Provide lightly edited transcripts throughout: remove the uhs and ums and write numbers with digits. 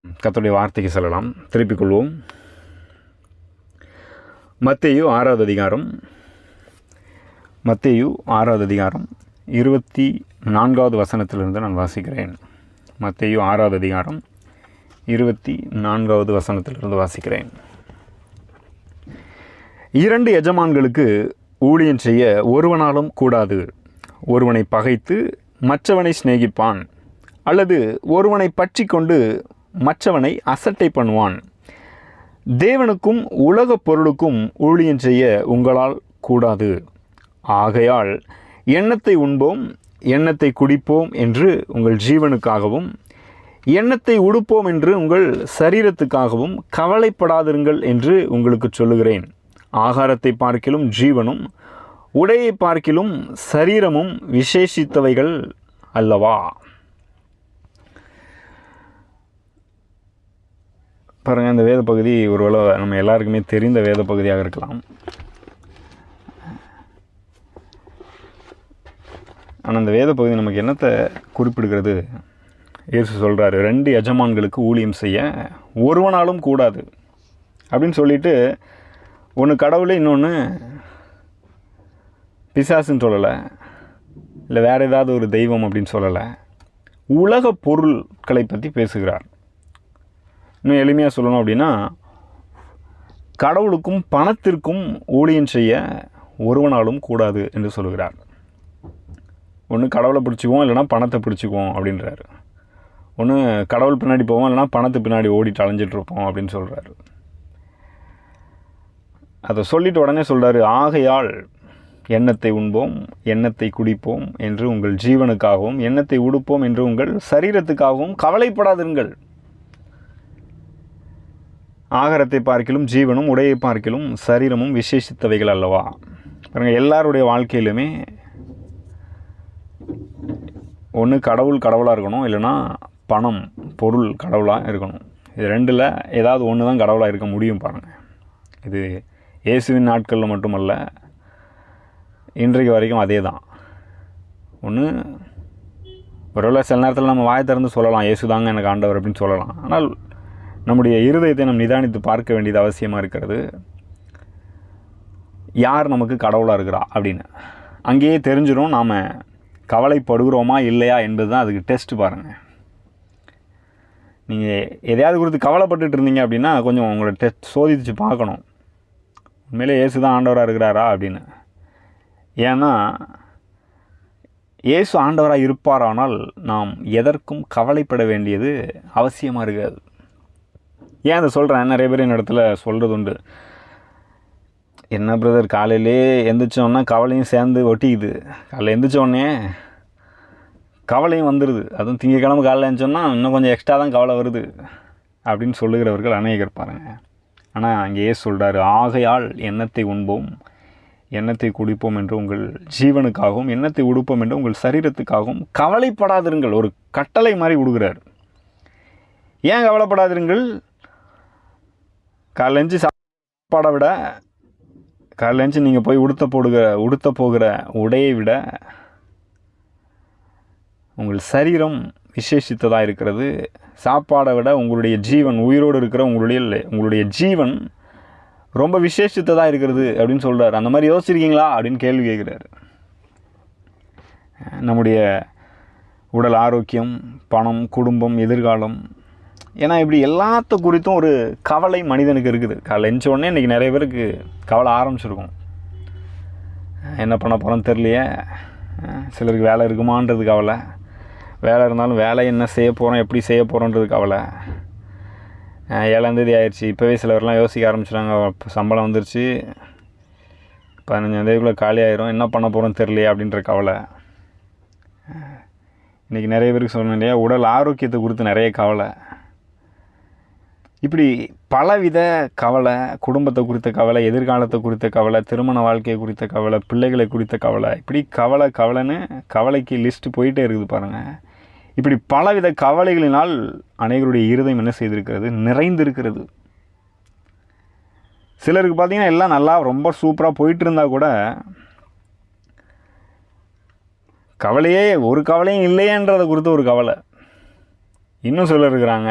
கர்த்தருடைய வார்த்தைக்கு செல்லலாம். திருப்பிக் கொள்வோம். மத்தேயு 6வது அதிகாரம் 24வது வசனத்திலிருந்து நான் வாசிக்கிறேன். மத்தேயு 6வது அதிகாரம் 24வது வசனத்திலிருந்து வாசிக்கிறேன். 2 எஜமான்களுக்கு ஊழியம் செய்ய ஒருவனாலும் கூடாது. ஒருவனை பகைத்து மற்றவனை சிநேகிப்பான், அல்லது ஒருவனை பற்றி கொண்டு மற்றவனை அசட்டை பண்ணுவான். தேவனுக்கும் உலகப் பொருளுக்கும் ஊழியம் செய்ய உங்களால் கூடாது. ஆகையால் எண்ணத்தை உண்போம், எண்ணத்தை குடிப்போம் என்று உங்கள் ஜீவனுக்காகவும், எண்ணத்தை உடுப்போம் என்று உங்கள் சரீரத்துக்காகவும் கவலைப்படாதிருங்கள் என்று உங்களுக்கு சொல்லுகிறேன். ஆகாரத்தை பார்க்கிலும் ஜீவனும், உடையை பார்க்கிலும் சரீரமும் விசேஷித்தவைகள் அல்லவா? பாருங்கள், இந்த வேத பகுதி ஒருவேளை நம்ம எல்லாருக்குமே தெரிந்த வேத பகுதியாக இருக்கலாம். ஆனால் இந்த வேத பகுதி நமக்கு என்னத்தை குறிப்பிடுகிறது? இயேசு சொல்கிறாரு, 2 எஜமான்களுக்கு ஊழியம் செய்ய ஒருவனாலும் கூடாது அப்படின்னு சொல்லிட்டு, ஒன்று கடவுள், இன்னொன்று பிசாசுன்னு சொல்லலை, இல்லை வேறு ஏதாவது ஒரு தெய்வம் அப்படின்னு சொல்லலை. உலக பொருட்களை பற்றி பேசுகிறார். இன்னும் எளிமையாக சொல்லணும் அப்படின்னா, கடவுளுக்கும் பணத்திற்கும் ஊழியம் செய்ய ஒருவனாலும் கூடாது என்று சொல்கிறார். ஒன்று கடவுளை பிடிச்சிக்குவோம், இல்லைனா பணத்தை பிடிச்சிக்குவோம் அப்படின்றாரு. ஒன்று கடவுள் பின்னாடி போவோம், இல்லைனா பணத்தை பின்னாடி ஓடிட்டு அலைஞ்சிட்ருப்போம் அப்படின்னு சொல்கிறாரு. அதை சொல்லிட்டு உடனே சொல்கிறாரு, ஆகையால் எண்ணத்தை உண்போம், எண்ணத்தை குடிப்போம் என்று உங்கள் ஜீவனுக்காகவும், எண்ணத்தை உடுப்போம் என்று உங்கள் சரீரத்துக்காகவும் கவலைப்படாதிருங்கள். ஆகாரத்தை பார்க்கிலும் ஜீவனும், உடையை பார்க்கிலும் சரீரமும் விசேஷித்தவைகள் அல்லவா? பாருங்கள், எல்லாருடைய வாழ்க்கையிலுமே ஒன்று கடவுளாக இருக்கணும், இல்லைனா பணம் பொருள் கடவுளாக இருக்கணும். இது ரெண்டில் ஏதாவது ஒன்று தான் கடவுளாக இருக்க முடியும். பாருங்கள், இது இயேசுவின் நாட்களில் மட்டுமல்ல, இன்றைக்கு வரைக்கும் அதே தான். ஒன்று ஒருவேளை சில நேரத்தில் நம்ம வாயை திறந்து சொல்லலாம், இயேசு தாங்க எனக்கு ஆண்டவர் அப்படின்னு சொல்லலாம். ஆனால் நம்முடைய இருதயத்தை நம்ம நிதானித்து பார்க்க வேண்டியது அவசியமாக இருக்கிறது. யார் நமக்கு கடவுளாக இருக்கிறா அப்படின்னு அங்கேயே தெரிஞ்சிடும் நாம் கவலைப்படுகிறோமா இல்லையா என்பது தான் அதுக்கு டெஸ்ட்டு. பாருங்கள், நீங்கள் எதையாவது குறித்து கவலைப்பட்டுட்டு இருந்தீங்க அப்படின்னா கொஞ்சம் உங்களை டெஸ்ட் சோதித்து பார்க்கணும், உண்மையிலே இயேசு தான் ஆண்டவராக இருக்கிறாரா அப்படின்னு. ஏன்னா இயேசு ஆண்டவராக இருப்பாரானால் நாம் எதற்கும் கவலைப்பட வேண்டியது அவசியமாக இருக்காது. ஏன் அதை சொல்கிறேன்? நிறைய பேர் என்னிடத்துல சொல்கிறது உண்டு, என்ன பிரதர் காலையிலே எந்திரிச்சோன்னா கவலையும் சேர்ந்து ஒட்டிக்குது, காலையில் எந்திரிச்சோடனே கவலையும் வந்துடுது, அதுவும் திங்கக்கிழமை காலையில் எழுந்தோன்னா இன்னும் கொஞ்சம் எக்ஸ்ட்ரா தான் கவலை வருது அப்படின்னு சொல்லுகிறவர்கள் அநேகர் பாருங்க. ஆனால் அங்கேயே சொல்கிறாரு, ஆகையால் எண்ணத்தை உண்போம், எண்ணத்தை குடிப்போம் என்று உங்கள் ஜீவனுக்காகவும், எண்ணத்தை உடுப்போம் என்று உங்கள் சரீரத்துக்காகவும் கவலைப்படாதிருங்கள். ஒரு கட்டளை மாதிரி கொடுக்குறாரு. ஏன் கவலைப்படாதிருங்கள்? காலைஞ்சி சாப்பாடை விட, காலைஞ்சி நீங்கள் போய் உடுத்த போகிற உடையை விட உங்கள் சரீரம் விசேஷித்ததாக இருக்கிறது. சாப்பாடை விட உங்களுடைய ஜீவன், உயிரோடு இருக்கிற உங்களுடைய ஜீவன் ரொம்ப விசேஷித்ததாக இருக்கிறது அப்படின்னு சொல்கிறார். அந்த மாதிரி யோசிச்சிருக்கீங்களா அப்படின்னு கேள்வி கேட்குறாரு. நம்முடைய உடல் ஆரோக்கியம், பணம், குடும்பம், எதிர்காலம், ஏன்னா இப்படி எல்லாத்த குறித்தும் ஒரு கவலை மனிதனுக்கு இருக்குது. காலைல எழுந்த உடனே இன்றைக்கி நிறைய பேருக்கு கவலை ஆரம்பிச்சிருக்கும். என்ன பண்ண போகிறோன்னு தெரியலையே, சிலருக்கு வேலை இருக்குமான்றது கவலை, வேலை இருந்தாலும் வேலை என்ன செய்ய போகிறோம், எப்படி செய்ய போகிறோன்றது கவலை. 7ஆம் தேதி ஆயிடுச்சு, இப்போவே சிலர்லாம் யோசிக்க ஆரம்பிச்சிட்டாங்க, சம்பளம் வந்துருச்சு, 15ஆம் தேதிக்குள்ளே காலி ஆயிரும், என்ன பண்ண போகிறோன்னு தெரியலையே அப்படின்ற கவலை. இன்றைக்கி நிறைய பேருக்கு சொல்லணும் இல்லையா, உடல் ஆரோக்கியத்தை குறித்து நிறைய கவலை. இப்படி பலவித கவலை, குடும்பத்தை குறித்த கவலை, எதிர்காலத்தை குறித்த கவலை, திருமண வாழ்க்கையை குறித்த கவலை, பிள்ளைகளை குறித்த கவலை, இப்படி கவலைன்னு கவலைக்கு லிஸ்ட்டு போயிட்டே இருக்குது பாருங்கள். இப்படி பலவித கவலைகளினால் அனைவருடைய இருதயம் என்ன செய்திருக்கிறது? நிறைந்திருக்கிறது. சிலருக்கு பார்த்திங்கன்னா எல்லாம் நல்லா ரொம்ப சூப்பராக போயிட்டு இருந்தால் கூட கவலையே, ஒரு கவலையும் இல்லையன்றதை குறித்து ஒரு கவலை. இன்னும் சிலர் இருக்கிறாங்க,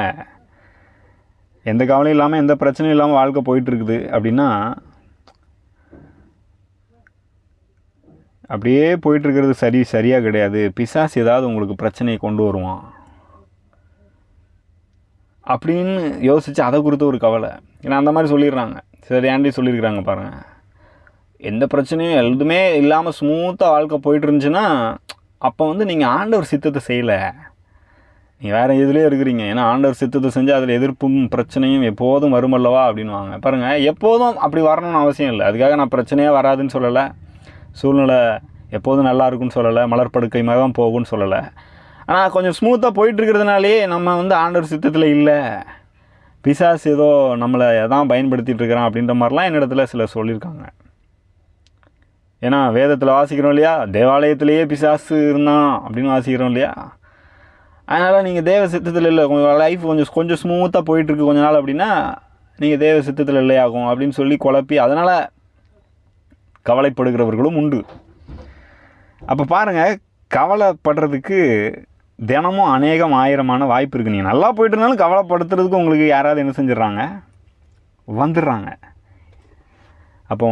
எந்த கவலையும் இல்லாமல் எந்த பிரச்சனையும் இல்லாமல் வாழ்க்கை போயிட்டுருக்குது அப்படின்னா அப்படியே போயிட்டுருக்கிறது சரியாக கிடையாது. பிசாசு ஏதாவது உங்களுக்கு பிரச்சனையை கொண்டு வருவான் அப்படின்னு யோசித்து அதை குறித்த ஒரு கவலை. ஏன்னா அந்த மாதிரி சொல்லிடுறாங்க, சரியாண்டி சொல்லியிருக்கிறாங்க பாருங்கள். எந்த பிரச்சனையும் எதுவுமே இல்லாமல் ஸ்மூத்தாக வாழ்க்கை போயிட்டு இருந்துச்சுன்னா அப்போ நீங்கள் ஆண்டவர் சித்தத்தை செய்யலை, நீங்கள் வேறு எதுலேயே இருக்கிறீங்க. ஏன்னா ஆண்டவர் சித்தத்தை செஞ்சால் அதில் எதிர்ப்பும் பிரச்சனையும் எப்போதும் வருமல்லவா அப்படின்வாங்க. பாருங்கள், எப்போதும் அப்படி வரணும்னு அவசியம் இல்லை. அதுக்காக நான் பிரச்சனையாக வராதுன்னு சொல்லலை, சூழ்நிலை எப்போதும் நல்லா இருக்குன்னு சொல்லலை, மலர்படுக்கை மாதிரி தான் போகும்னு சொல்லலை. ஆனால் கொஞ்சம் ஸ்மூத்தாக போயிட்டுருக்கிறதுனாலே நம்ம ஆண்டவர் சித்தத்தில் இல்லை, பிசாசு ஏதோ நம்மளை எதான் பயன்படுத்திகிட்டு இருக்கிறான் அப்படின்ற மாதிரிலாம் என்னிடத்துல சிலர் சொல்லியிருக்காங்க. ஏன்னா வேதத்தில் வாசிக்கிறோம் இல்லையா, தேவாலயத்திலேயே பிசாசு இருந்தான் அப்படின்னு வாசிக்கிறோம் இல்லையா. அதனால் நீங்கள் தேவ சித்தத்தில் இல்லை, கொஞ்சம் லைஃப் கொஞ்சம் ஸ்மூத்தாக போயிட்டுருக்கு கொஞ்ச நாள் அப்படின்னா நீங்கள் தேவ சித்தத்தில் இல்லையாகும் அப்படின்னு சொல்லி குழப்பி அதனால் கவலைப்படுகிறவர்களும் உண்டு. அப்போ பாருங்கள், கவலைப்படுறதுக்கு தினமும் அநேகம் ஆயிரமான வாய்ப்பு இருக்குது. நீங்கள் நல்லா போயிட்டு இருந்தாலும் கவலைப்படுத்துறதுக்கு உங்களுக்கு யாராவது என்ன செஞ்சிடறாங்க, வந்துடுறாங்க. அப்போ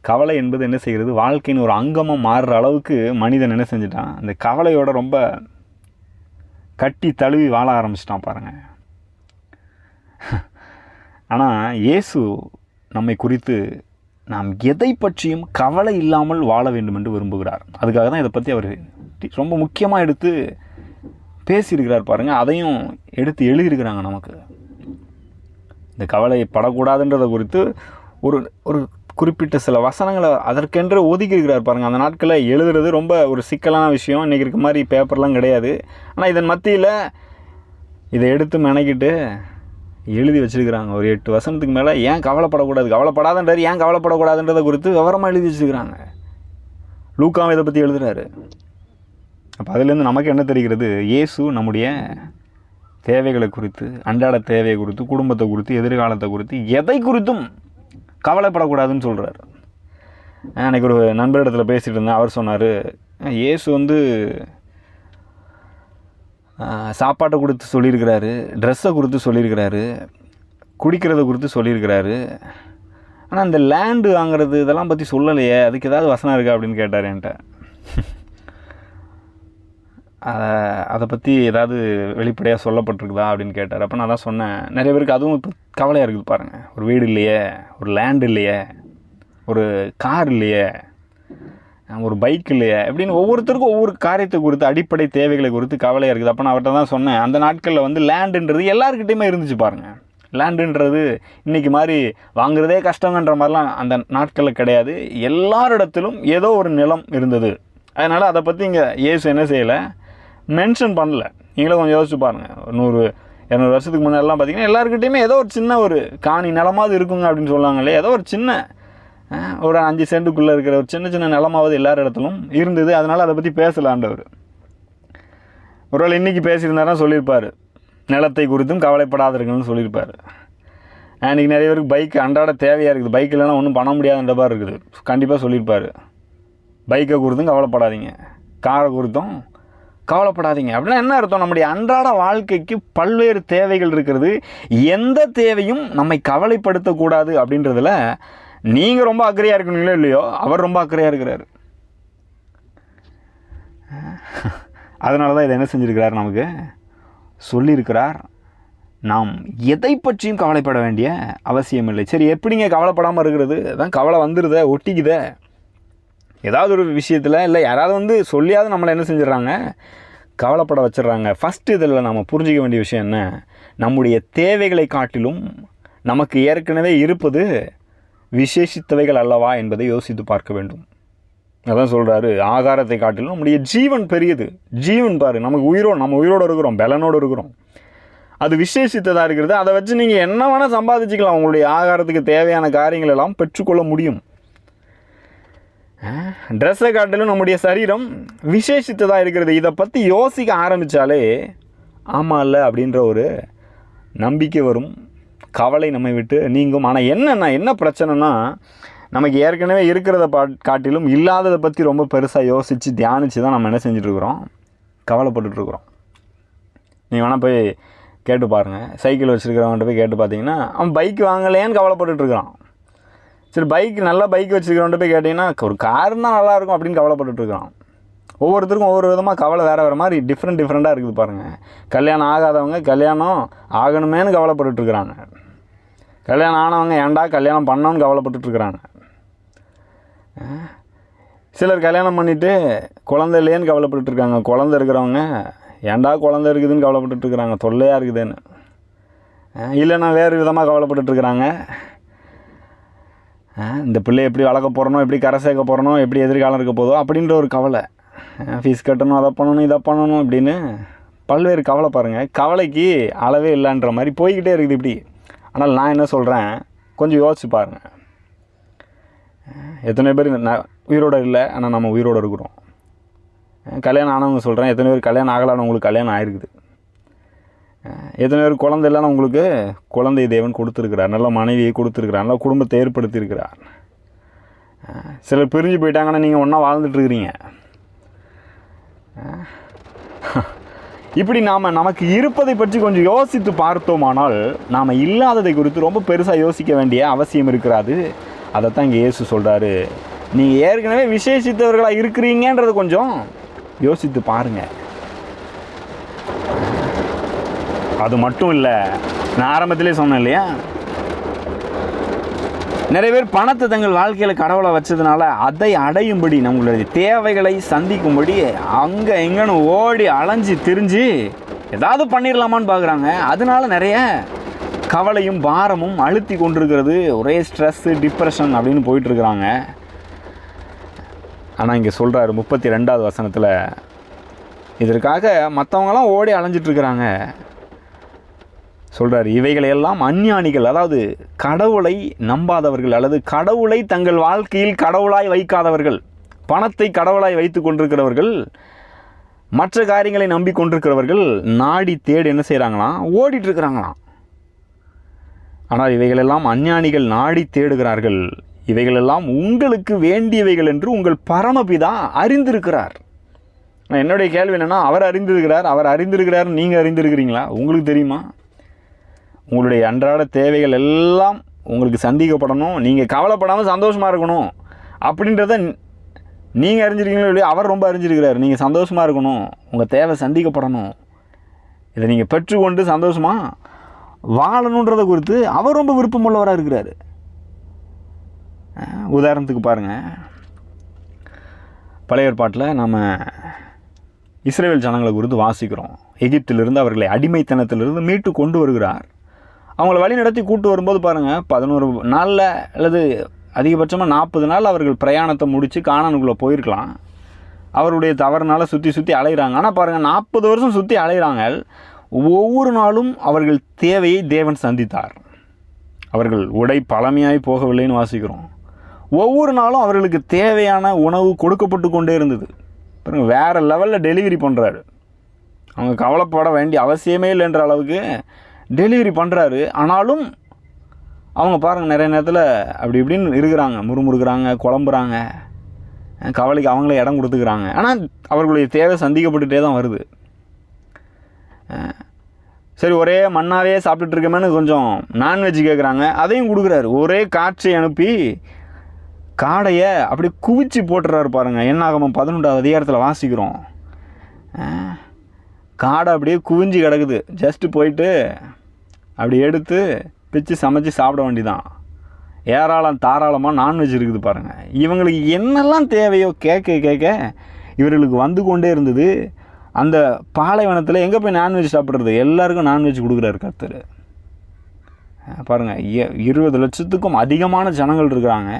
கவலை என்பது என்ன செய்கிறது, வாழ்க்கையின் ஒரு அங்கமாக மாறுற அளவுக்கு மனிதன் என்ன செஞ்சிட்டான், அந்த கவலையோட ரொம்ப கட்டி தழுவி வாழ ஆரம்பிச்சிட்டான் பாருங்கள். ஆனால் இயேசு நம்மை குறித்து நாம் எதை பற்றியும் கவலை இல்லாமல் வாழ வேண்டும் என்று விரும்புகிறார். அதுக்காக தான் இதை பற்றி அவர் ரொம்ப முக்கியமாக எடுத்து பேசியிருக்கிறார் பாருங்கள். அதையும் எடுத்து எழுதியிருக்கிறாங்க நமக்கு. இந்த கவலை படக்கூடாதுன்றதை குறித்து ஒரு ஒரு குறிப்பிட்ட சில வசனங்களை அதற்கென்று ஒதுக்கியிருக்கிறார் பாருங்கள். அந்த நாட்களில் எழுதுறது ரொம்ப ஒரு சிக்கலான விஷயம், இன்றைக்கி இருக்க மாதிரி பேப்பர்லாம் கிடையாது. ஆனால் இதன் மத்தியில் இதை எடுத்து மெனக்கிட்டு எழுதி வச்சுருக்கிறாங்க. ஒரு 8 வசனத்துக்கு மேலே ஏன் கவலைப்படக்கூடாது, கவலைப்படாதன்றது ஏன் கவலைப்படக்கூடாதுன்றதை குறித்து விவரமாக எழுதி வச்சுருக்கிறாங்க. லூக்காவும் இதை பற்றி எழுதுகிறாரு. அப்போ அதுலேருந்து நமக்கு என்ன தெரிகிறது, இயேசு நம்முடைய தேவைகளை குறித்து, அன்றாட தேவையை குறித்து, குடும்பத்தை குறித்து, எதிர்காலத்தை குறித்து, எதை குறித்தும் கவலைப்படக்கூடாதுன்னு சொல்கிறார். அன்றைக்கி ஒரு நண்பரிடத்தில் பேசிகிட்டு இருந்தேன். அவர் சொன்னார், இயேசு சாப்பாட்டை கொடுத்து சொல்லியிருக்கிறாரு, ட்ரெஸ்ஸை கொடுத்து சொல்லியிருக்கிறாரு, குடிக்கிறத குறித்து சொல்லியிருக்கிறாரு, ஆனால் இந்த லேண்டு வாங்கிறது இதெல்லாம் பற்றி சொல்லலையே, அதுக்கு ஏதாவது வசனம் இருக்கா அப்படின்னு கேட்டார் என்கிட்ட. அதை பற்றி ஏதாவது வெளிப்படையாக சொல்லப்பட்டிருக்குதா அப்படின்னு கேட்டார். அப்போ நான் தான் சொன்னேன், நிறைய பேருக்கு அதுவும் இப்போ கவலையாக இருக்குது பாருங்கள். ஒரு வீடு இல்லையே, ஒரு லேண்டு இல்லையே, ஒரு கார் இல்லையே, ஒரு பைக் இல்லையே அப்படின்னு ஒவ்வொருத்தருக்கும் ஒவ்வொரு காரியத்தை குறித்து, அடிப்படை தேவைகளை குறித்து கவலையாக இருக்குது. அப்போ நான் அவர்கிட்ட தான் சொன்னேன், அந்த நாட்களில் லேண்டுன்றது எல்லாருக்கிட்டையுமே இருந்துச்சு பாருங்கள். லேண்டுன்றது இன்றைக்கி மாதிரி வாங்குறதே கஷ்டங்கன்ற மாதிரிலாம் அந்த நாட்களில் கிடையாது. எல்லாரிடத்திலும் ஏதோ ஒரு நிலம் இருந்தது. அதனால் அதை பற்றி இங்கே இயேசு என்ன செய்யலை, மென்ஷன் பண்ணல. நீங்களே கொஞ்சம் யோசிச்சு பாருங்கள். 100-200 வருஷத்துக்கு முன்னாடிலாம் பார்த்திங்கன்னா எல்லாருக்கிட்டையுமே ஏதோ ஒரு சின்ன ஒரு காணி நிலமாவது இருக்குங்க அப்படின்னு சொல்லுவாங்களே, ஏதோ ஒரு சின்ன ஒரு 5 சென்ட்டுக்குள்ளே இருக்கிற ஒரு சின்ன நிலமாவது எல்லார் இடத்துலும் இருந்தது. அதனால் அதை பற்றி பேசலாண்டவர். ஒருவேளை இன்றைக்கி பேசியிருந்தாருன்னா சொல்லியிருப்பார், நிலத்தை குறித்தும் கவலைப்படாதிருக்குன்னு சொல்லியிருப்பார். இன்றைக்கி நிறைய பேருக்கு பைக் அன்றாட தேவையாக இருக்குது, பைக் இல்லைன்னா ஒன்றும் பண்ண முடியாதுன்ற மாதிரி இருக்குது, கண்டிப்பாக சொல்லியிருப்பார். பைக்கை குறித்தும் கவலைப்படாதீங்க, காரை குறித்தும் கவலைப்படாதீங்க. அப்படின்னா என்ன அர்த்தம், நம்முடைய அன்றாட வாழ்க்கைக்கு பல்வேறு தேவைகள் இருக்கிறது. எந்த தேவையும் நம்மை கவலைப்படுத்தக்கூடாது அப்படின்றதுல நீங்கள் ரொம்ப அக்கறையாக இருக்கீங்களோ இல்லையோ, அவர் ரொம்ப அக்கறையாக இருக்கிறார். அதனால தான் இதை என்ன செஞ்சுருக்கிறார், நமக்கு சொல்லியிருக்கிறார், நாம் எதை பற்றியும் கவலைப்பட வேண்டிய அவசியம் இல்லை. சரி, எப்படிங்க கவலைப்படாமல் இருக்கிறது? அதான் கவலை வந்துடுதே, ஒட்டிக்குதே. ஏதாவது ஒரு விஷயத்தில் இல்லை யாராவது சொல்லியாவது நம்மளை என்ன செஞ்சிடறாங்க, கவலைப்பட வச்சிடுறாங்க. ஃபஸ்ட்டு இதில் நம்ம புரிஞ்சிக்க வேண்டிய விஷயம் என்ன, நம்முடைய தேவைகளை காட்டிலும் நமக்கு ஏற்கனவே இருப்பது விசேஷித்தவைகள் அல்லவா என்பதை யோசித்து பார்க்க வேண்டும். அதான் சொல்கிறாரு, ஆகாரத்தை காட்டிலும் நம்முடைய ஜீவன் பெரியது. ஜீவன் பாரு, நமக்கு நம்ம உயிரோடு இருக்கிறோம், பலனோடு இருக்கிறோம், அது விசேஷித்ததாக இருக்கிறது. அதை வச்சு நீங்கள் என்ன வேணால் சம்பாதிச்சிக்கலாம், உங்களுடைய ஆகாரத்துக்கு தேவையான காரியங்கள் எல்லாம் பெற்றுக்கொள்ள முடியும். ட்ரெஸ்ஸை காட்டிலும் நம்முடைய சரீரம் விசேஷித்ததாக இருக்கிறது. இதை பற்றி யோசிக்க ஆரம்பித்தாலே ஆமாம் இல்லை அப்படின்ற ஒரு நம்பிக்கை வரும், கவலை நம்மை விட்டு நீங்கும். ஆனால் என்ன பிரச்சனைனா, நமக்கு ஏற்கனவே இருக்கிறத காட்டிலும் இல்லாததை பற்றி ரொம்ப பெருசாக யோசித்து தியானித்து தான் நம்ம என்ன செஞ்சிட்ருக்குறோம், கவலைப்பட்டுருக்குறோம். நீங்கள் வேணால் போய் கேட்டு பாருங்கள். சைக்கிள் வச்சுருக்கிறவன்ட்ட போய் கேட்டு பார்த்தீங்கன்னா அவன் பைக் வாங்கலேன்னு கவலைப்பட்டுருக்கிறான். சரி, நல்ல பைக் வச்சுருக்கிறவன்ட்ட போய் கேட்டிங்கன்னா ஒரு கார் தான் நல்லாயிருக்கும் அப்படின்னு கவலைப்பட்டுருக்கிறான். ஒவ்வொருத்தருக்கும் ஒவ்வொரு விதமாக கவலை வேறு மாதிரி டிஃப்ரெண்ட்டாக இருக்குது பாருங்கள். கல்யாணம் ஆகாதவங்க கல்யாணம் ஆகணுமேனு கவலைப்பட்டுருக்குறாங்க. கல்யாணம் ஆனவங்க ஏன்டா கல்யாணம் பண்ணோன்னு கவலைப்பட்டுருக்குறாங்க. சிலர் கல்யாணம் பண்ணிவிட்டு குழந்தை இல்லையேன்னு கவலைப்பட்டுருக்காங்க. குழந்தை இருக்கிறவங்க ஏன்டா குழந்தை இருக்குதுன்னு கவலைப்பட்டுருக்குறாங்க, தொல்லையாக இருக்குதுன்னு. இல்லைன்னா வேறு விதமாக கவலைப்பட்டுருக்குறாங்க. இந்த பிள்ளை எப்படி வளர்க்க போகிறனோ, எப்படி கரை சேர்க்க போகிறனோ, எப்படி எதிர்காலம் இருக்க போதோ அப்படின்ற ஒரு கவலை. ஃபீஸ் கட்டணும், அதை பண்ணணும், இதை பண்ணணும் அப்படின்னு பல்வேறு கவலை பாருங்கள். கவலைக்கு அளவே இல்லைன்ற மாதிரி போய்கிட்டே இருக்குது இப்படி. ஆனால் நான் என்ன சொல்கிறேன், கொஞ்சம் யோசிச்சு பாருங்கள். எத்தனை பேர் உயிரோடு இல்லை, ஆனால் நம்ம உயிரோடு இருக்கிறோம். கல்யாணம் ஆனவங்க சொல்கிறேன், எத்தனை பேர் கல்யாணம் ஆகலானவங்களுக்கு கல்யாணம் ஆகிருக்குது. எத்தனை பேர் குழந்தை இல்லைன்னா உங்களுக்கு குழந்தை தேவன் கொடுத்துருக்கிறார், நல்ல மனைவியை கொடுத்துருக்கிறார், நல்ல குடும்பத்தை ஏற்படுத்தியிருக்கிறார். சிலர் பிரிஞ்சு போயிட்டாங்கன்னா நீங்கள் ஒன்றா வாழ்ந்துட்டுருக்கிறீங்க. இப்படி நமக்கு இருப்பதை பற்றி கொஞ்சம் யோசித்து பார்த்தோமானால் நாம் இல்லாததை குறித்து ரொம்ப பெருசாக யோசிக்க வேண்டிய அவசியம் இருக்கிறாது. அதைத்தான் இங்கே இயேசு சொல்கிறாரு. நீங்கள் ஏற்கனவே விசேஷித்தவர்களாக இருக்கிறீங்கன்றதை கொஞ்சம் யோசித்து பாருங்கள். அது மட்டும் இல்லை, நான் ஆரம்பத்திலே சொன்னேன் இல்லையா, நிறைய பேர் பணத்தை தங்கள் வாழ்க்கையில் கடவுளை வச்சதுனால அதை அடையும்படி, நம்மளுடைய தேவைகளை சந்திக்கும்படி அங்கே எங்கன்னு ஓடி அலைஞ்சி திரிஞ்சு ஏதாவது பண்ணிடலாமான்னு பார்க்குறாங்க. அதனால நிறைய கவலையும் பாரமும் அழுத்தி கொண்டிருக்கிறது. ஒரே ஸ்ட்ரெஸ்ஸு, டிப்ரெஷன் அப்படின்னு போயிட்டுருக்குறாங்க. ஆனால் இங்கே சொல்கிறாரு 32வது வசனத்தில், இதற்காக மற்றவங்களாம் ஓடி அலைஞ்சிட்ருக்கிறாங்க. சொல்கிறார், இவைகளையெல்லாம் அஞ்ஞானிகள், அதாவது கடவுளை நம்பாதவர்கள் அல்லது கடவுளை தங்கள் வாழ்க்கையில் கடவுளாய் வைக்காதவர்கள், பணத்தை கடவுளாய் வைத்து கொண்டிருக்கிறவர்கள், மற்ற காரியங்களை நம்பி கொண்டிருக்கிறவர்கள் நாடி தேடி என்ன செய்கிறாங்களாம், ஓடிட்டுருக்கிறாங்களாம். ஆனால் இவைகளெல்லாம் அஞ்ஞானிகள் நாடி தேடுகிறார்கள். இவைகளெல்லாம் உங்களுக்கு வேண்டியவைகள் என்று உங்கள் பரமபிதா அறிந்திருக்கிறார். என்னுடைய கேள்வி என்னென்னா, அவர் அறிந்திருக்கிறார், நீங்கள் அறிந்திருக்கிறீங்களா? உங்களுக்கு தெரியுமா? உங்களுடைய அன்றாட தேவைகள் எல்லாம் உங்களுக்கு சந்திக்கப்படணும், நீங்கள் கவலைப்படாமல் சந்தோஷமாக இருக்கணும் அப்படின்றத நீங்கள் அறிஞ்சிருக்கீங்களோ இல்லையா, அவர் ரொம்ப அறிஞ்சிருக்கிறார். நீங்கள் சந்தோஷமாக இருக்கணும், உங்கள் தேவை சந்திக்கப்படணும், இதை நீங்கள் பெற்றுக்கொண்டு சந்தோஷமாக வாழணுன்றதை குறித்து அவர் ரொம்ப விருப்பமுள்ளவராக இருக்கிறார். உதாரணத்துக்கு பாருங்கள், பழைய ஏற்பாட்டில் நம்ம இஸ்ரேல் ஜனங்களை குறித்து வாசிக்கிறோம். எகிப்திலிருந்து அவர்களை அடிமைத்தனத்திலிருந்து மீட்டு கொண்டு வருகிறார். அவங்கள வழி நடத்தி கூட்டு வரும்போது பாருங்கள், 11 நாளில் அல்லது அதிகபட்சமாக 40 நாள் அவர்கள் பிரயாணத்தை முடித்து கானானுக்குள்ளே போயிருக்கலாம். அவருடைய தவறுனால சுற்றி அலைகிறாங்க. ஆனால் பாருங்கள், 40 வருஷம் சுற்றி அலைகிறாங்க. ஒவ்வொரு நாளும் அவர்கள் தேவையை தேவன் சந்தித்தார். அவர்கள் உடை பழமையாய் போகவில்லைன்னு வாசிக்கிறோம். ஒவ்வொரு நாளும் அவர்களுக்கு தேவையான உணவு கொடுக்கப்பட்டு கொண்டே இருந்தது. பாருங்கள், வேறு லெவலில் டெலிவரி பண்ணுறாரு. அவங்க கவலைப்பட வேண்டிய அவசியமே இல்லைன்ற அளவுக்கு டெலிவரி பண்ணுறாரு. ஆனாலும் அவங்க பாருங்கள், நிறைய நேரத்தில் அப்படி இப்படின்னு இருக்கிறாங்க, முறுமுறுக்கிறாங்க, குழம்புறாங்க, கவலைக்கு அவங்களே இடம் கொடுத்துக்கிறாங்க. ஆனால் அவர்களுடைய தேவை சந்திக்கப்பட்டுகிட்டே தான் வருது. சரி, ஒரே மண்ணாவே சாப்பிட்டுட்டு இருக்கமேனு கொஞ்சம் நான்வெஜ் கேட்குறாங்க, அதையும் கொடுக்குறாரு. ஒரே காற்றை அனுப்பி காடையை அப்படி குவிச்சு போட்டுறாரு பாருங்கள். என்னாகமம் 11வது அதிகாரத்தில் வாசிக்கிறோம். காடை அப்படியே குவிஞ்சு கிடக்குது. ஜஸ்ட்டு போயிட்டு அப்படி எடுத்து பிச்சு சமைச்சு சாப்பிட வேண்டிதான். தாராளமாக நான்வெஜ் இருக்குது பாருங்கள். இவங்களுக்கு என்னெல்லாம் தேவையோ கேட்க இவர்களுக்கு வந்து கொண்டே இருந்தது. அந்த பாலைவனத்தில் எங்கே போய் நான்வெஜ் சாப்பிட்றது, எல்லாருக்கும் நான்வெஜ் கொடுக்குறாரு கர்த்தர். பாருங்கள், 20 லட்சத்துக்கும் அதிகமான ஜனங்கள் இருக்கிறாங்க.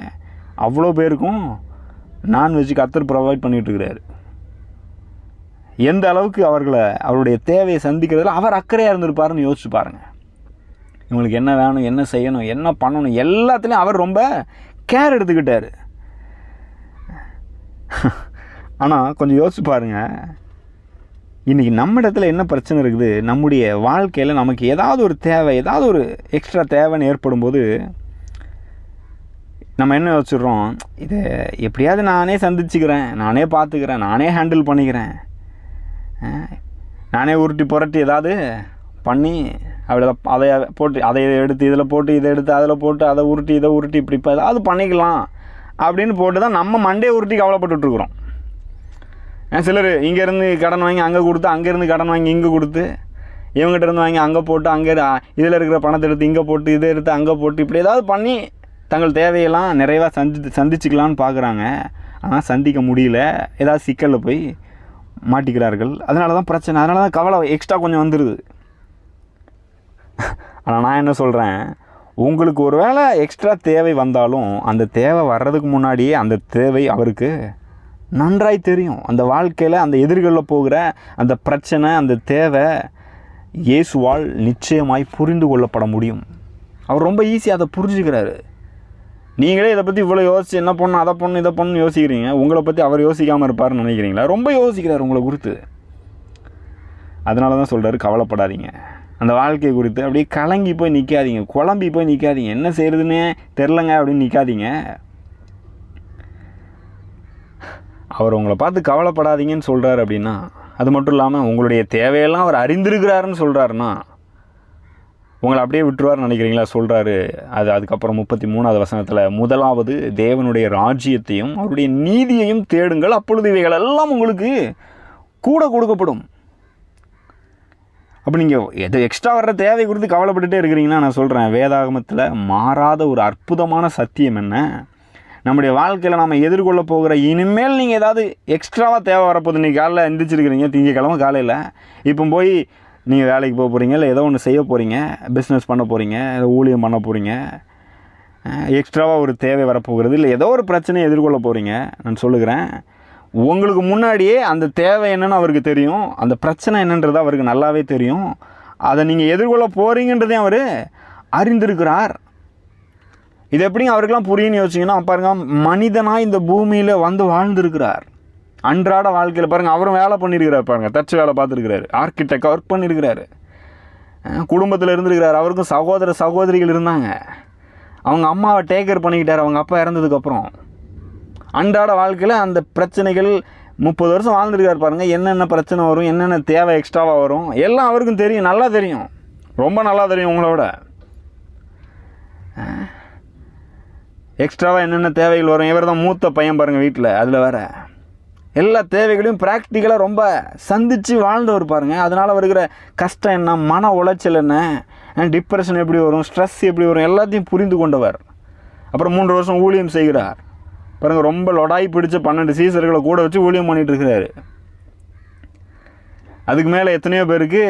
அவ்வளோ பேருக்கும் நான்வெஜ் கர்த்தர் ப்ரொவைட் பண்ணிகிட்ருக்கிறாரு. எந்த அளவுக்கு அவருடைய தேவையை சந்திக்கிறதுல அவர் அக்கறையாக இருந்திருப்பாருன்னு யோசிச்சு பாருங்கள். இவங்களுக்கு என்ன வேணும், என்ன செய்யணும், என்ன பண்ணணும், எல்லாத்துலேயும் அவர் ரொம்ப கேர் எடுத்துக்கிட்டார். ஆனால் கொஞ்சம் யோசிச்சு பாருங்கள், இன்றைக்கி நம்ம இடத்துல என்ன பிரச்சனை இருக்குது, நம்முடைய வாழ்க்கையில் நமக்கு ஏதாவது ஒரு தேவை, ஏதாவது ஒரு எக்ஸ்ட்ரா தேவைன்னு ஏற்படும் போது நம்ம என்ன யோசிச்சுடுறோம், இதை எப்படியாவது நானே சந்திச்சுக்கிறேன், நானே பார்த்துக்கிறேன், நானே ஹேண்டில் பண்ணிக்கிறேன், நானே உருட்டி புரட்டி ஏதாவது பண்ணி அப்படி அதை போட்டு அதை எடுத்து இதில் போட்டு இதை எடுத்து அதில் போட்டு அதை உருட்டி இதை உருட்டி இப்படி இப்போ அது பண்ணிக்கலாம் அப்படின்னு போட்டு தான் நம்ம மண்டையை உருட்டி கவலைப்பட்டுட்ருக்குறோம். சிலர் இங்கேருந்து கடன் வாங்கி அங்கே கொடுத்து, அங்கேருந்து கடன் வாங்கி இங்கே கொடுத்து, இவங்ககிட்ட இருந்து வாங்கி அங்கே போட்டு, அங்கே இதில் இருக்கிற பணத்தை எடுத்து இங்கே போட்டு, இதை எடுத்து அங்கே போட்டு, இப்படி ஏதாவது பண்ணி தங்கள் தேவையெல்லாம் நிறைவாக சந்திச்சுக்கலான்னு பார்க்குறாங்க. ஆனால் சந்திக்க முடியல, ஏதாவது சிக்கலில் போய் மாட்டிக்கிறார்கள். அதனால தான் பிரச்சனை, அதனால தான் கவலை எக்ஸ்ட்ரா கொஞ்சம் வந்துடுது. ஆனால் நான் என்ன சொல்கிறேன், உங்களுக்கு ஒரு வேளை எக்ஸ்ட்ரா தேவை வந்தாலும் அந்த தேவை வர்றதுக்கு முன்னாடியே அந்த தேவை அவருக்கு நன்றாய் தெரியும். அந்த வாழ்க்கையில் அந்த எதிர்களில் போகிற அந்த பிரச்சனை, அந்த தேவை இயேசுவால் நிச்சயமாய் புரிந்து கொள்ளப்பட முடியும். அவர் ரொம்ப ஈஸியாக அதை புரிஞ்சுக்கிறாரு. நீங்களே இதை பற்றி இவ்வளோ யோசிச்சு என்ன பண்ணணும், அதை பண்ணணும், இதை பண்ணணும் யோசிக்கிறீங்க. உங்களை பற்றி அவர் யோசிக்காமல் இருப்பார்னு நினைக்கிறீங்களா? ரொம்ப யோசிக்கிறார் உங்களை குறித்து. அதனால தான் சொல்கிறாரு, கவலைப்படாதீங்க. அந்த வாழ்க்கையை குறித்து அப்படியே கலங்கி போய் நிற்காதீங்க, குழம்பி போய் நிற்காதீங்க, என்ன செய்கிறதுன்னே தெரிலங்க அப்படின்னு நிற்காதீங்க. அவர் உங்களை பார்த்து கவலைப்படாதீங்கன்னு சொல்கிறார் அப்படின்னா, அது மட்டும் இல்லாமல் உங்களுடைய தேவையெல்லாம் அவர் அறிந்திருக்கிறாருன்னு சொல்கிறாருன்னா, உங்களை அப்படியே விட்டுருவார்னு நினைக்கிறீங்களா? சொல்கிறாரு. அதுக்கப்புறம் 33வது வசனத்தில், முதலாவது தேவனுடைய ராஜ்யத்தையும் அவருடைய நீதியையும் தேடுங்கள், அப்பொழுது இவைகள் எல்லாம் உங்களுக்கு கூட கொடுக்கப்படும். அப்போ நீங்கள் எது எக்ஸ்ட்ரா வர்ற தேவை குறித்து கவலைப்பட்டுட்டே இருக்கிறீங்கன்னா, நான் சொல்கிறேன், வேதாகமத்தில் மாறாத ஒரு அற்புதமான சத்தியம் என்ன, நம்முடைய வாழ்க்கையில் நம்ம எதிர்கொள்ள போகிற இனிமேல் நீங்கள் ஏதாவது எக்ஸ்ட்ராவாக தேவை வரப்போகுது. நீங்கள் காலையில் எந்திரிச்சிருக்கிறீங்க, திங்கக்கிழமை காலையில், இப்போ போய் நீங்கள் வேலைக்கு போக போகிறீங்க, இல்லை ஏதோ ஒன்று செய்ய போகிறீங்க, பிஸ்னஸ் பண்ண போகிறீங்க, இல்லை ஊழியம் பண்ண போகிறீங்க, எக்ஸ்ட்ராவாக ஒரு தேவை வரப்போகிறது, இல்லை ஏதோ ஒரு பிரச்சனையை எதிர்கொள்ள போகிறீங்க. நான் சொல்லுகிறேன், உங்களுக்கு முன்னாடியே அந்த தேவை என்னென்னு அவருக்கு தெரியும், அந்த பிரச்சனை என்னன்றது அவருக்கு நல்லாவே தெரியும். அதை நீங்கள் எதிர்கொள்ள போகிறீங்கன்றதையும் அவர் அறிந்திருக்கிறார். இது எப்படிங்க அவருக்கெல்லாம் புரியுன்னு யோசிச்சிங்கன்னா, பாருங்க, மனிதனாக இந்த பூமியில் வந்து வாழ்ந்துருக்கிறார். அன்றாட வாழ்க்கையில் பாருங்கள், அவரும் வேலை பண்ணியிருக்கிறார். பாருங்கள், தச்சு வேலை பார்த்துருக்கிறாரு, ஆர்கிடெக்ட் ஒர்க் பண்ணியிருக்கிறாரு, குடும்பத்தில் இருந்திருக்கிறார். அவருக்கும் சகோதர சகோதரிகள் இருந்தாங்க. அவங்க அம்மாவை டேக் கேர் பண்ணிக்கிட்டார் அவங்க அப்பா இறந்ததுக்கப்புறம். அன்றாட வாழ்க்கையில் அந்த பிரச்சனைகள் 30 வருஷம் வாழ்ந்துருக்கார். பாருங்கள், என்னென்ன பிரச்சனை வரும், என்னென்ன தேவை எக்ஸ்ட்ராவாக வரும், எல்லாம் அவருக்கும் தெரியும், நல்லா தெரியும், ரொம்ப நல்லா தெரியும். உங்களோட எக்ஸ்ட்ராவாக என்னென்ன தேவைகள் வரும். இவர் தான் மூத்த பையன் பாருங்கள் வீட்டில், அதில் வேறு எல்லா தேவைகளையும் ப்ராக்டிக்கலாக ரொம்ப சந்தித்து வாழ்ந்தவர் பாருங்கள். அதனால் வருகிற கஷ்டம் என்ன, மன உளைச்சல் என்ன, டிப்ரெஷன் எப்படி வரும், ஸ்ட்ரெஸ் எப்படி வரும், எல்லாத்தையும் புரிந்து கொண்டவர். அப்புறம் 3 வருஷம் ஊழியம் செய்கிறார் பாருங்கள். ரொம்ப லொடாய் பிடிச்ச 12 சீசர்களை கூட வச்சு ஊழியம் பண்ணிகிட்டு இருக்கிறாரு. அதுக்கு மேலே எத்தனையோ பேருக்கு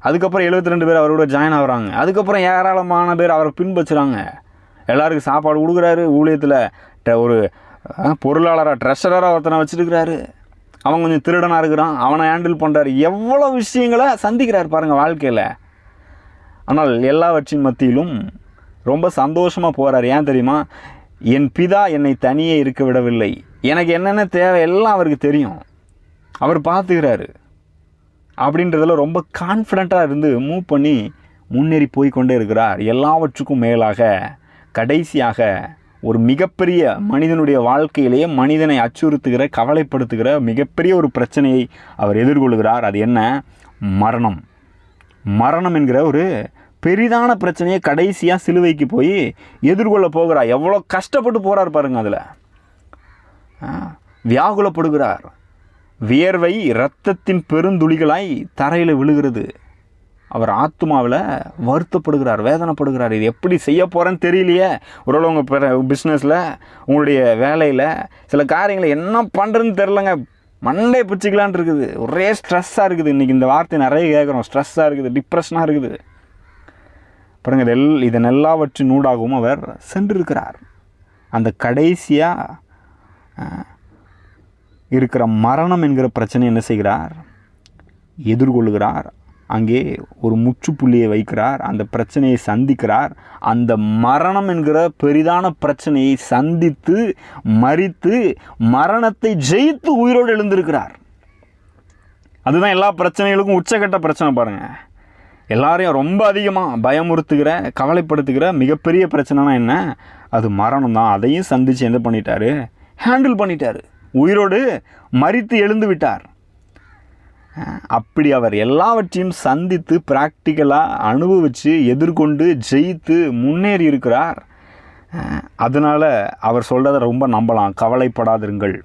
அதுக்கப்புறம் 72 பேர் அவரோட ஜாயின் ஆகிறாங்க. அதுக்கப்புறம் ஏராளமான பேர் அவரை பின்பற்றுறாங்க. எல்லாருக்கும் சாப்பாடு கொடுக்குறாரு. ஊழியத்தில் ஒரு பொருளாளராக ட்ரெஷரராக ஒருத்தனை வச்சுருக்கிறாரு. அவன் கொஞ்சம் திருடனாக இருக்கிறான், அவனை ஹேண்டில் பண்ணுறாரு. எவ்வளோ விஷயங்களை சந்திக்கிறார் பாருங்கள் வாழ்க்கையில். ஆனால் எல்லாவற்றின் மத்தியிலும் ரொம்ப சந்தோஷமாக போகிறார். ஏன் தெரியுமா? என் பிதா என்னை தனியே இருக்க விடவில்லை, எனக்கு என்னென்ன தேவை எல்லாம் அவருக்கு தெரியும், அவர் பார்த்துக்கிறாரு அப்படின்றதில் ரொம்ப கான்ஃபிடண்ட்டாக இருந்து மூவ் பண்ணி முன்னேறி போய்கொண்டே இருக்கிறார். எல்லாவற்றுக்கும் மேலாக கடைசியாக ஒரு மிகப்பெரிய மனிதனுடைய வாழ்க்கையிலேயே மனிதனை அச்சுறுத்துகிற, கவலைப்படுத்துகிற மிகப்பெரிய ஒரு பிரச்சனையை அவர் எதிர்கொள்கிறார். அது என்ன? மரணம். மரணம் என்கிற ஒரு பெரிதான பிரச்சனையை கடைசியாக சிலுவைக்கு போய் எதிர்கொள்ள போகிறார். எவ்வளோ கஷ்டப்பட்டு போகிறார் பாருங்கள். அதில் வியாகுலப்படுகிறார். வியர்வை இரத்தத்தின் பெருந்துளிகளாய் தரையில் விழுகிறது. அவர் ஆத்மாவில் வருத்தப்படுகிறார், வேதனைப்படுகிறார். இது எப்படி செய்ய போகிறேன்னு தெரியலையே. ஒருவேளை உங்கள் பிஸ்னஸில், உங்களுடைய வேலையில் சில காரியங்களை என்ன பண்ணுறதுன்னு தெரிலங்க, மண்டை பிடிச்சிக்கலான் இருக்குது, ஒரே ஸ்ட்ரெஸ்ஸாக இருக்குது. இன்றைக்கி இந்த வார்த்தை நிறைய கேட்குறோம். ஸ்ட்ரெஸ்ஸாக இருக்குது, டிப்ரெஷனாக இருக்குது பாருங்க. இதன் எல்லாவற்றின் ஊடாகவும் அவர் சென்றிருக்கிறார். அந்த கடைசியாக இருக்கிற மரணம் என்கிற பிரச்சனை என்ன செய்கிறார்? எதிர்கொள்கிறார். அங்கே ஒரு முற்றுப்புள்ளியை வைக்கிறார். அந்த பிரச்சனையை சந்திக்கிறார். அந்த மரணம் என்கிற பெரிதான பிரச்சனையை சந்தித்து மரித்து மரணத்தை ஜெயித்து உயிரோடு எழுந்திருக்கிறார். அதுதான் எல்லா பிரச்சனைகளுக்கும் உச்சக்கட்ட பிரச்சனை பாருங்கள். எல்லாரையும் ரொம்ப அதிகமாக பயமுறுத்துகிற, கவலைப்படுத்துகிற மிகப்பெரிய பிரச்சனைனா என்ன? அது மரணம் தான். அதையும் சந்தித்து என்ன பண்ணிட்டாரு? ஹேண்டில் பண்ணிட்டார். உயிரோடு மரித்து எழுந்து விட்டார். அப்படி அவர் எல்லாவற்றையும் சந்தித்து ப்ராக்டிக்கலாக அனுபவித்து எதிர்கொண்டு ஜெயித்து முன்னேறி இருக்கிறார். அதனால் அவர் சொல்கிறத ரொம்ப நம்பலாம். கவலைப்படாதிருங்கள்,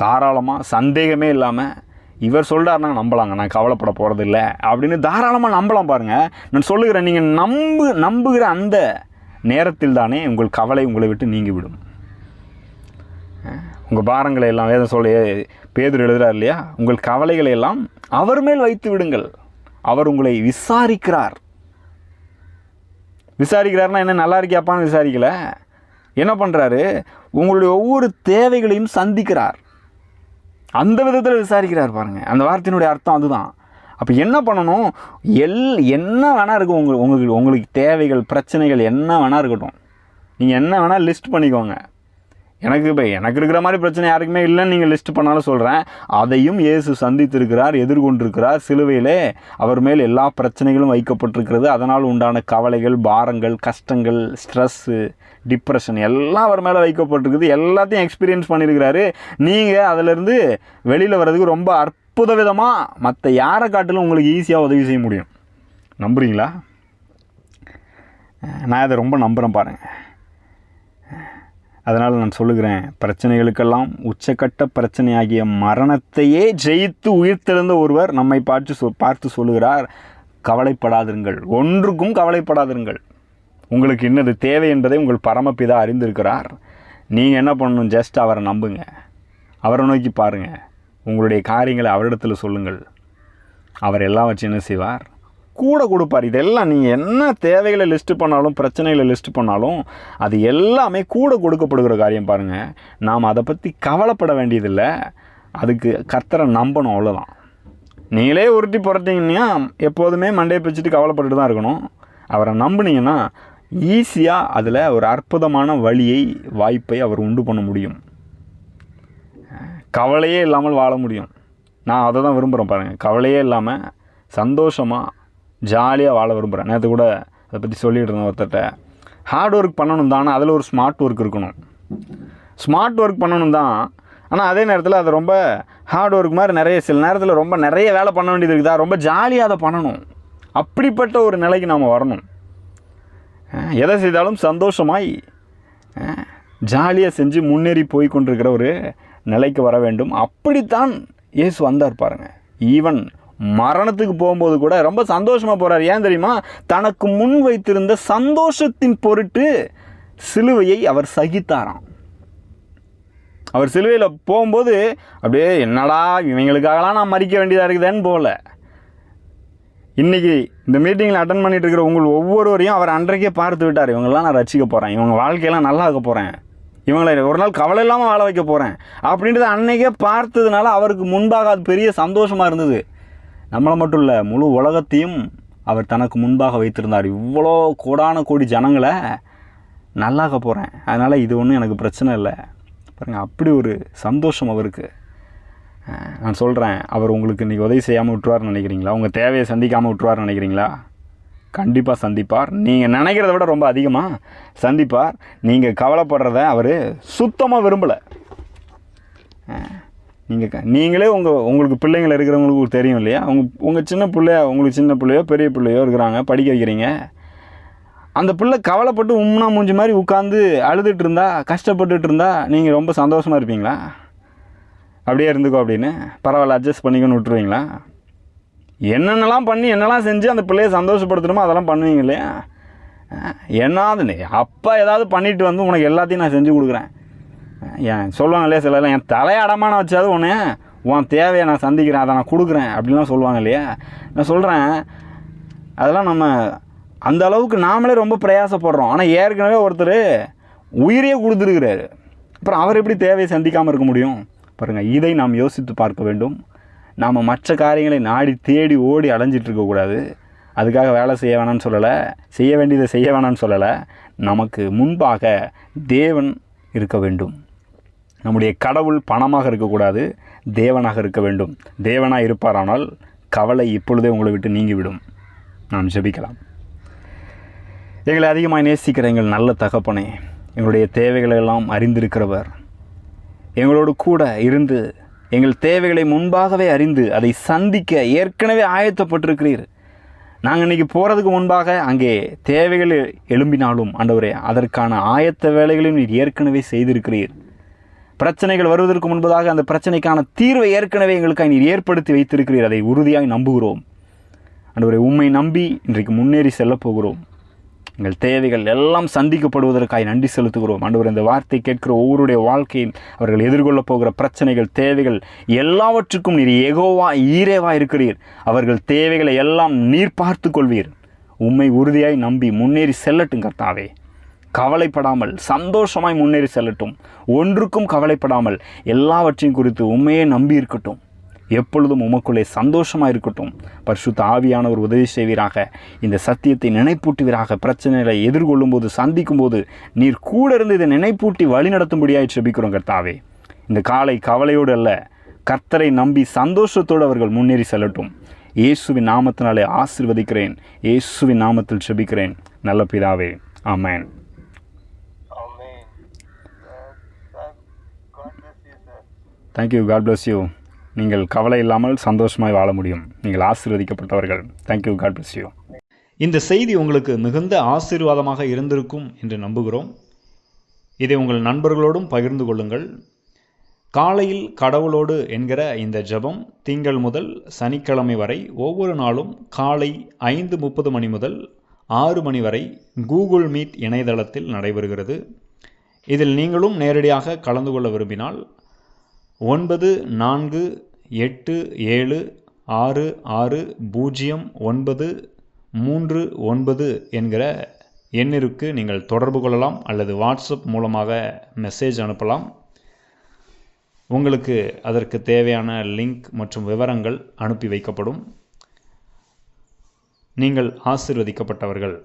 தாராளமாக சந்தேகமே இல்லாமல் இவர் சொல்கிறாருன்னா நம்பலாங்க, நான் கவலைப்பட போகிறதில்ல அப்படின்னு தாராளமாக நம்பலாம். பாருங்கள், நான் சொல்லுகிறேன், நீங்கள் நம்புகிற அந்த நேரத்தில் தானே உங்கள் கவலை உங்களை விட்டு நீங்கிவிடும். உங்கள் பாரங்களை எல்லாம் வேதம் சொல்ல பேதுரு எழுதுகிறார் இல்லையா, உங்கள் கவலைகளை எல்லாம் அவர் மேல் வைத்து விடுங்கள், அவர் உங்களை விசாரிக்கிறார். விசாரிக்கிறார்னா என்ன, நல்லா இருக்கியாப்பான்னு விசாரிக்கல, என்ன பண்ணுறாரு, உங்களுடைய ஒவ்வொரு தேவைகளையும் சந்திக்கிறார். அந்த விதத்தில் விசாரிக்கிறார். பாருங்கள், அந்த வார்த்தையினுடைய அர்த்தம் அதுதான். அப்போ என்ன பண்ணணும், என்ன வேணா இருக்கும், உங்களுக்கு தேவைகள் பிரச்சனைகள் என்ன வேணா இருக்கட்டும், நீங்கள் என்ன வேணால் லிஸ்ட் பண்ணிக்கோங்க. எனக்கு இருக்கிற மாதிரி பிரச்சனை யாருக்குமே இல்லைன்னு நீங்கள் லிஸ்ட் பண்ணாலும் சொல்கிறேன், அதையும் இயேசு சந்தித்திருக்கிறார், எதிர்கொண்டிருக்கிறார். சிலுவையிலே அவர் மேல் எல்லா பிரச்சனைகளும் வைக்கப்பட்டிருக்கிறது. அதனால் உண்டான கவலைகள், பாரங்கள், கஷ்டங்கள், ஸ்ட்ரெஸ்ஸு, டிப்ரெஷன் எல்லாம் அவர் மேலே வைக்கப்பட்டிருக்குது. எல்லாத்தையும் எக்ஸ்பீரியன்ஸ் பண்ணியிருக்கிறாரு. நீங்கள் அதிலிருந்து வெளியில் வர்றதுக்கு ரொம்ப அற்புத விதமாக மற்ற யாரை காட்டிலும் உங்களுக்கு ஈஸியாக உதவி செய்ய முடியும். நம்புறீங்களா? நான் அதை ரொம்ப நம்புகிறேன். பாருங்கள், அதனால் நான் சொல்லுகிறேன், பிரச்சனைகளுக்கெல்லாம் உச்சக்கட்ட பிரச்சனையாகிய மரணத்தையே ஜெயித்து உயிர்த்தெழுந்த ஒருவர் நம்மை பார்த்து சொல்லுகிறார், கவலைப்படாதிருங்கள், ஒன்றுக்கும் கவலைப்படாதிருங்கள். உங்களுக்கு இன்னது தேவை என்பதை உங்கள் பரமபிதா அறிந்திருக்கிறார். நீங்கள் என்ன பண்ணணும், ஜஸ்ட் அவரை நம்புங்க, அவரை நோக்கி பாருங்கள், உங்களுடைய காரியங்களை அவரிடத்தில் சொல்லுங்கள். அவர் எல்லாம் வச்சு என்ன செய்வார், கூட கொடுப்பார். இதெல்லாம் நீங்கள் என்ன தேவைகளை லிஸ்ட்டு பண்ணாலும், பிரச்சனைகளை லிஸ்ட்டு பண்ணாலும், அது எல்லாமே கூட கொடுக்கப்படுகிற காரியம். பாருங்கள், நாம் அதை பற்றி கவலைப்பட வேண்டியதில்லை, அதுக்கு கர்த்தரை நம்பணும், அவ்வளோதான். நீங்களே உருட்டி புரட்டிங்கன்னா எப்போதுமே மண்டையை பிடிச்சிட்டு கவலைப்பட்டுட்டு தான் இருக்கணும். அவரை நம்புனீங்கன்னா ஈஸியாக அதில் ஒரு அற்புதமான வழியை, வாய்ப்பை அவர் உண்டு பண்ண முடியும். கவலையே இல்லாமல் வாழ முடியும். நான் அதை தான் விரும்புகிறேன். பாருங்கள், கவலையே இல்லாமல் சந்தோஷமாக ஜாலியாக வாழ விரும்புகிறேன். நேற்று கூட அதை பற்றி சொல்லிகிட்டு இருந்தேன் ஒருத்தட்ட. ஹார்ட் ஒர்க் பண்ணணும் தான், ஆனால் அதில் ஒரு ஸ்மார்ட் ஒர்க் இருக்கணும். ஸ்மார்ட் ஒர்க் பண்ணணும் தான், ஆனால் அதே நேரத்தில் அது ரொம்ப ஹார்ட் ஒர்க் மாதிரி சில நேரத்தில் ரொம்ப நிறைய வேலை பண்ண வேண்டியது இருக்குதா, ரொம்ப ஜாலியாக அதை பண்ணணும். அப்படிப்பட்ட ஒரு நிலைக்கு நாம் வரணும். எதை செய்தாலும் சந்தோஷமாய் ஜாலியாக செஞ்சு முன்னேறி போய் கொண்டிருக்கிற ஒரு நிலைக்கு வர வேண்டும். அப்படித்தான் இயேசு வந்தார். பாருங்கள், ஈவன் மரணத்துக்கு போகும்போது கூட ரொம்ப சந்தோஷமாக போகிறார். ஏன் தெரியுமா, தனக்கு முன் வைத்திருந்த சந்தோஷத்தின் பொருட்டு சிலுவையை அவர் சகித்தாராம். அவர் சிலுவையில் போகும்போது அப்படியே என்னடா இவங்களுக்காகலாம் நான் மறிக்க வேண்டியதாக இருக்குதுன்னு போகல. இன்றைக்கி இந்த மீட்டிங்கில் அட்டன் பண்ணிட்டு இருக்கிற உங்கள் ஒவ்வொருவரையும் அவர் அன்றைக்கே பார்த்து விட்டார். இவங்கெல்லாம் நான் ரசிக்க போகிறேன், இவங்க வாழ்க்கையெல்லாம் நல்லா ஆக்க போகிறேன், இவங்களை ஒரு நாள் கவலை இல்லாமல் வாழ வைக்க போகிறேன் அப்படின்றது அன்றைக்கே பார்த்ததுனால அவருக்கு முன்பாக அது பெரிய சந்தோஷமாக இருந்தது. நம்மளை மட்டும் இல்லை, முழு உலகத்தையும் அவர் தனக்கு முன்பாக வைத்திருந்தார். இவ்வளோ கோடான கோடி ஜனங்களை நல்லாக்க போகிறேன், அதனால் இது ஒன்றும் எனக்கு பிரச்சனை இல்லை. பாருங்கள், அப்படி ஒரு சந்தோஷம் அவருக்கு. நான் சொல்கிறேன், அவர் உங்களுக்கு இன்றைக்கி உதவி செய்யாமல் விட்டுருவார்னு நினைக்கிறீங்களா? உங்கள் தேவையை சந்திக்காமல் விட்டுருவார்னு நினைக்கிறீங்களா? கண்டிப்பாக சந்திப்பார். நீங்கள் நினைக்கிறத விட ரொம்ப அதிகமாக சந்திப்பார். நீங்கள் கவலைப்படுறத அவர் சுத்தமாக விரும்பலை. நீங்களே உங்களுக்கு பிள்ளைங்கள் இருக்கிறவங்களுக்கு தெரியும் இல்லையா, உங்கள் சின்ன பிள்ளைய, உங்களுக்கு சின்ன பிள்ளையோ பெரிய பிள்ளையோ இருக்கிறாங்க, படிக்க வைக்கிறீங்க. அந்த பிள்ளை கவலைப்பட்டு உம்னா மூஞ்சி மாதிரி உட்காந்து அழுதுட்டு இருந்தா, கஷ்டப்பட்டுட்டு இருந்தா நீங்கள் ரொம்ப சந்தோஷமாக இருப்பீங்களா? அப்படியே இருந்துக்கோ அப்படின்னு பரவாயில்ல அட்ஜஸ்ட் பண்ணிக்கணும்னு விட்டுருவீங்களா? என்னென்னலாம் பண்ணி என்னெல்லாம் செஞ்சு அந்த பிள்ளையை சந்தோஷப்படுத்தணுமோ அதெல்லாம் பண்ணுவீங்க இல்லையா? என்னாவது அப்பா ஏதாவது பண்ணிட்டு வந்து உனக்கு எல்லாத்தையும் நான் செஞ்சு கொடுக்குறேன், ஏன் சொல்லுவாங்க இல்லையா சிலர்லாம், என் தலையடமான வச்சாது உடனே உன் தேவையை நான் சந்திக்கிறேன், அதை நான் கொடுக்குறேன் அப்படின்லாம் சொல்லுவாங்க இல்லையா? நான் சொல்கிறேன், அதெல்லாம் நம்ம அந்த அளவுக்கு நாமளே ரொம்ப பிரயாசப்படுறோம். ஆனால் ஏற்கனவே ஒருத்தர் உயிரையே கொடுத்துருக்கிறாரு, அப்புறம் அவர் எப்படி தேவையை சந்திக்காமல் இருக்க முடியும்? பாருங்கள், இதை நாம் யோசித்து பார்க்க வேண்டும். நாம் மற்ற காரியங்களை நாடி தேடி ஓடி அலைஞ்சிட்டு இருக்கக்கூடாது. அதுக்காக வேலை செய்ய வேணான்னு சொல்லலை, செய்ய வேண்டியதை செய்ய வேணான்னு சொல்லலை. நமக்கு முன்பாக தேவன் இருக்க வேண்டும். நம்முடைய கடவுள் பணமாக இருக்கக்கூடாது, தேவனாக இருக்க வேண்டும். தேவனாக இருப்பாரானால் கவலை இப்பொழுதே உங்களை விட்டு நீங்கிவிடும். நாம் ஜெபிக்கலாம். எங்களை அதிகமாக நேசிக்கிற எங்கள் நல்ல தகப்பனே, எங்களுடைய தேவைகளெல்லாம் அறிந்திருக்கிறவர், எங்களோடு கூட இருந்து எங்கள் தேவைகளை முன்பாகவே அறிந்து அதை சந்திக்க ஏற்கனவே ஆயத்தப்பட்டிருக்கிறீர். நாங்கள் இன்றைக்கி போகிறதுக்கு முன்பாக அங்கே தேவைகள் எழும்பினாலும் ஆண்டவரே அதற்கான ஆயத்த வேலைகளையும் நீர் ஏற்கனவே செய்திருக்கிறீர். பிரச்சனைகள் வருவதற்கு முன்பதாக அந்த பிரச்சனைக்கான தீர்வை ஏற்கனவே எங்களுக்காக நீர் ஏற்படுத்தி வைத்திருக்கிறீர். அதை உறுதியாக நம்புகிறோம் ஆண்டவரே. உம்மை நம்பி இன்றைக்கு முன்னேறி செல்லப் போகிறோம். எங்கள் தேவைகள் எல்லாம் சந்திக்கப்படுவதற்காக நன்றி செலுத்துகிறோம் ஆண்டவரே. இந்த வார்த்தை கேட்கிற ஒவ்வொருடைய வாழ்க்கையில் அவர்கள் எதிர்கொள்ளப் போகிற பிரச்சனைகள், தேவைகள் எல்லாவற்றுக்கும் நீர் யெகோவா ஈரேவா இருக்கிறீர். அவர்கள் தேவைகளை எல்லாம் நீர் பார்த்து கொள்வீர். உம்மை உறுதியாய் நம்பி முன்னேறி செல்லட்டும் கர்த்தாவே. கவலைப்படாமல் சந்தோஷமாய் முன்னேறி செல்லட்டும். ஒன்றுக்கும் கவலைப்படாமல் எல்லாவற்றையும் குறித்து உண்மையே நம்பி இருக்கட்டும். எப்பொழுதும் உமக்குள்ளே சந்தோஷமாக இருக்கட்டும். பரிசுத்த ஆவியானவர் உதவி செய்வீராக. இந்த சத்தியத்தை நினைப்பூட்டுவீராக. பிரச்சனைகளை எதிர்கொள்ளும் போது, சந்திக்கும் போது நீர் கூட இருந்து இதை நினைப்பூட்டி வழி நடத்தும்படியாக செபிக்கிறோம் கர்த்தாவே. இந்த காலை கவலையோடு அல்ல, கர்த்தரை நம்பி சந்தோஷத்தோடு அவர்கள் முன்னேறி செல்லட்டும். இயேசுவின் நாமத்தினாலே ஆசீர்வதிக்கிறேன். இயேசுவின் நாமத்தில் செபிக்கிறேன் நல்ல பிதாவே, amen. Thank you. God bless you. நீங்கள் கவலை இல்லாமல் சந்தோஷமாய் வாழ முடியும். நீங்கள் ஆசீர்வதிக்கப்பட்டவர்கள். தேங்க்யூ. God bless you. இந்த செய்தி உங்களுக்கு மிகுந்த ஆசீர்வாதமாக இருந்திருக்கும் என்று நம்புகிறோம். இதை உங்கள் நண்பர்களோடும் பகிர்ந்து கொள்ளுங்கள். காலையில் கடவுளோடு என்கிற இந்த ஜெபம் திங்கள் முதல் சனிக்கிழமை வரை ஒவ்வொரு நாளும் காலை 5:30 மணி முதல் 6 மணி வரை கூகுள் மீட் இணையதளத்தில் நடைபெறுகிறது. இதில் நீங்களும் நேரடியாக கலந்து கொள்ள விரும்பினால் 9486600939 என்கிற எண்ணிற்கு நீங்கள் தொடர்பு கொள்ளலாம் அல்லது வாட்ஸ்அப் மூலமாக மெசேஜ் அனுப்பலாம். உங்களுக்கு அதற்கு தேவையான லிங்க் மற்றும் விவரங்கள் அனுப்பி வைக்கப்படும். நீங்கள் ஆசீர்வதிக்கப்பட்டவர்கள்.